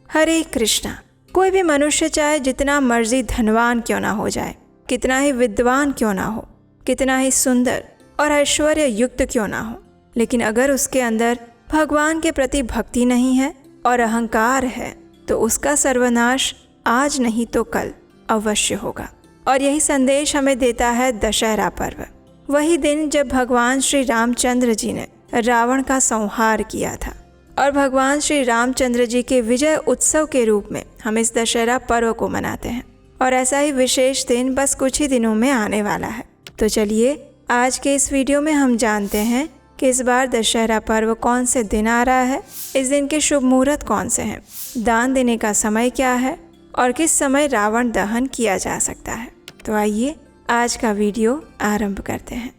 हरे कृष्णा। कोई भी मनुष्य चाहे जितना मर्जी धनवान क्यों ना हो जाए, कितना ही विद्वान क्यों ना हो, कितना ही सुंदर और ऐश्वर्य युक्त क्यों ना हो, लेकिन अगर उसके अंदर भगवान के प्रति भक्ति नहीं है और अहंकार है तो उसका सर्वनाश आज नहीं तो कल अवश्य होगा। और यही संदेश हमें देता है दशहरा पर्व, वही दिन जब भगवान श्री रामचंद्र जी ने रावण का संहार किया था। और भगवान श्री रामचंद्र जी के विजय उत्सव के रूप में हम इस दशहरा पर्व को मनाते हैं। और ऐसा ही विशेष दिन बस कुछ ही दिनों में आने वाला है। तो चलिए आज के इस वीडियो में हम जानते हैं कि इस बार दशहरा पर्व कौन से दिन आ रहा है, इस दिन के शुभ मुहूर्त कौन से हैं, दान देने का समय क्या है और किस समय रावण दहन किया जा सकता है। तो आइए आज का वीडियो आरंभ करते हैं।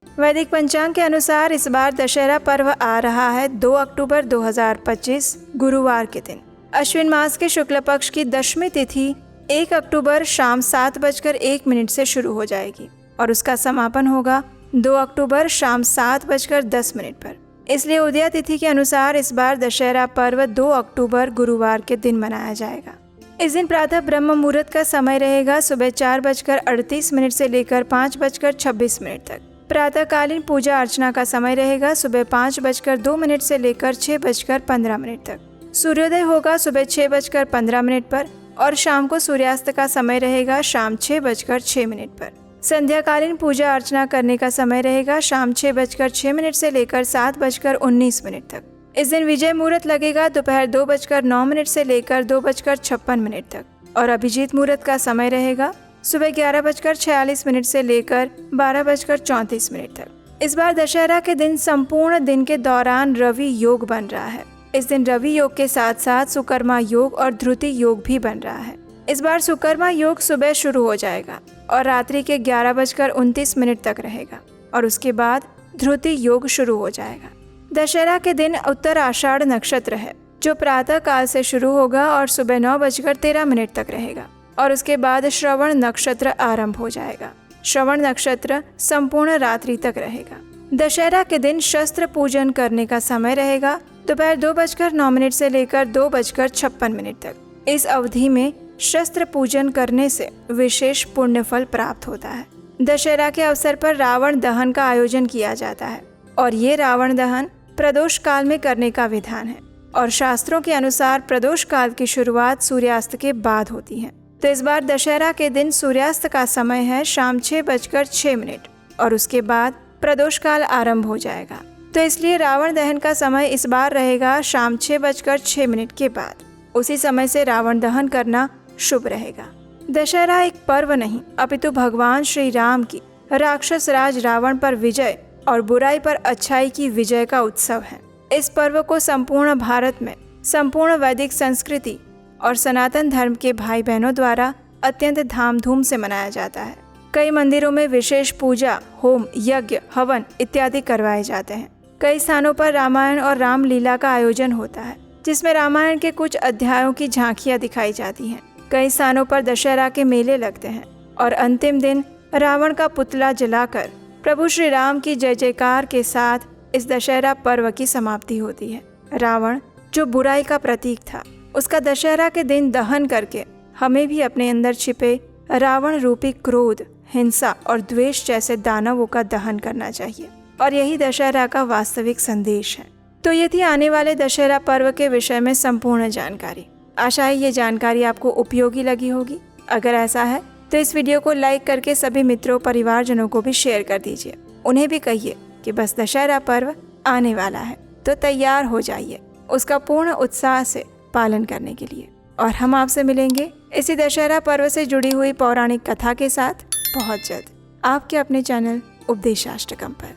वैदिक पंचांग के अनुसार इस बार दशहरा पर्व आ रहा है 2 अक्टूबर 2025 गुरुवार के दिन। अश्विन मास के शुक्ल पक्ष की दशमी तिथि 1 अक्टूबर शाम 7:01 से शुरू हो जाएगी और उसका समापन होगा 2 अक्टूबर शाम 7:10 पर। इसलिए उदया तिथि के अनुसार इस बार दशहरा पर्व 2 अक्टूबर गुरुवार के दिन मनाया जाएगा। इस दिन प्रातः ब्रह्म मुहूर्त का समय रहेगा सुबह 4:38 से लेकर 5:26 तक। प्रातःकालीन पूजा अर्चना का समय रहेगा सुबह 5:02 से लेकर 6:15 तक। सूर्योदय होगा सुबह 6:15 पर और शाम को सूर्यास्त का समय रहेगा शाम 6:06 पर। संध्याकालीन पूजा अर्चना करने का समय रहेगा शाम 6:06 से लेकर 7:19 तक। इस दिन विजय मुहूर्त लगेगा दोपहर 2:09 से लेकर 2:56 तक और अभिजीत मुहूर्त का समय रहेगा सुबह 11:46 से लेकर 12:34 तक। इस बार दशहरा के दिन संपूर्ण दिन के दौरान रवि योग बन रहा है। इस दिन रवि योग के साथ साथ सुकर्मा योग और ध्रुति योग भी बन रहा है। इस बार सुकर्मा योग सुबह शुरू हो जाएगा और रात्रि के 11:29 तक रहेगा और उसके बाद ध्रुति योग शुरू हो जाएगा। दशहरा के दिन उत्तर आषाढ़ नक्षत्र है जो प्रातः काल से शुरू होगा और सुबह 9:13 तक रहेगा और उसके बाद श्रवण नक्षत्र आरंभ हो जाएगा। श्रवण नक्षत्र संपूर्ण रात्रि तक रहेगा। दशहरा के दिन शस्त्र पूजन करने का समय रहेगा दोपहर 2:09 से लेकर 2:56 तक। इस अवधि में शस्त्र पूजन करने से विशेष पुण्य फल प्राप्त होता है। दशहरा के अवसर पर रावण दहन का आयोजन किया जाता है और ये रावण दहन प्रदोष काल में करने का विधान है और शास्त्रों के अनुसार प्रदोष काल की शुरुआत सूर्यास्त के बाद होती है। तो इस बार दशहरा के दिन सूर्यास्त का समय है शाम 6:06 और उसके बाद प्रदोष काल आरंभ हो जाएगा। तो इसलिए रावण दहन का समय इस बार रहेगा शाम 6:06 के बाद। उसी समय से रावण दहन करना शुभ रहेगा। दशहरा एक पर्व नहीं अपितु भगवान श्री राम की राक्षस राज रावण पर विजय और बुराई पर अच्छाई की विजय का उत्सव है। इस पर्व को संपूर्ण भारत में संपूर्ण वैदिक संस्कृति और सनातन धर्म के भाई बहनों द्वारा अत्यंत धामधूम से मनाया जाता है। कई मंदिरों में विशेष पूजा, होम, यज्ञ, हवन इत्यादि करवाए जाते हैं। कई स्थानों पर रामायण और रामलीला का आयोजन होता है जिसमें रामायण के कुछ अध्यायों की झांकियां दिखाई जाती हैं। कई स्थानों पर दशहरा के मेले लगते हैं और अंतिम दिन रावण का पुतला जलाकर प्रभु श्री राम की जय जयकार के साथ इस दशहरा पर्व की समाप्ति होती है। रावण जो बुराई का प्रतीक था उसका दशहरा के दिन दहन करके हमें भी अपने अंदर छिपे रावण रूपी क्रोध, हिंसा और द्वेष जैसे दानवों का दहन करना चाहिए और यही दशहरा का वास्तविक संदेश है। तो ये थी आने वाले दशहरा पर्व के विषय में संपूर्ण जानकारी। आशा है ये जानकारी आपको उपयोगी लगी होगी। अगर ऐसा है तो इस वीडियो को लाइक करके सभी मित्रों परिवारजनों को भी शेयर कर दीजिए। उन्हें भी कहिए कि बस दशहरा पर्व आने वाला है तो तैयार हो जाइए उसका पूर्ण उत्साह से पालन करने के लिए। और हम आपसे मिलेंगे इसी दशहरा पर्व से जुड़ी हुई पौराणिक कथा के साथ बहुत जल्द आपके अपने चैनल उपदेशाष्टकम पर।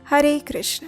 हरे कृष्ण।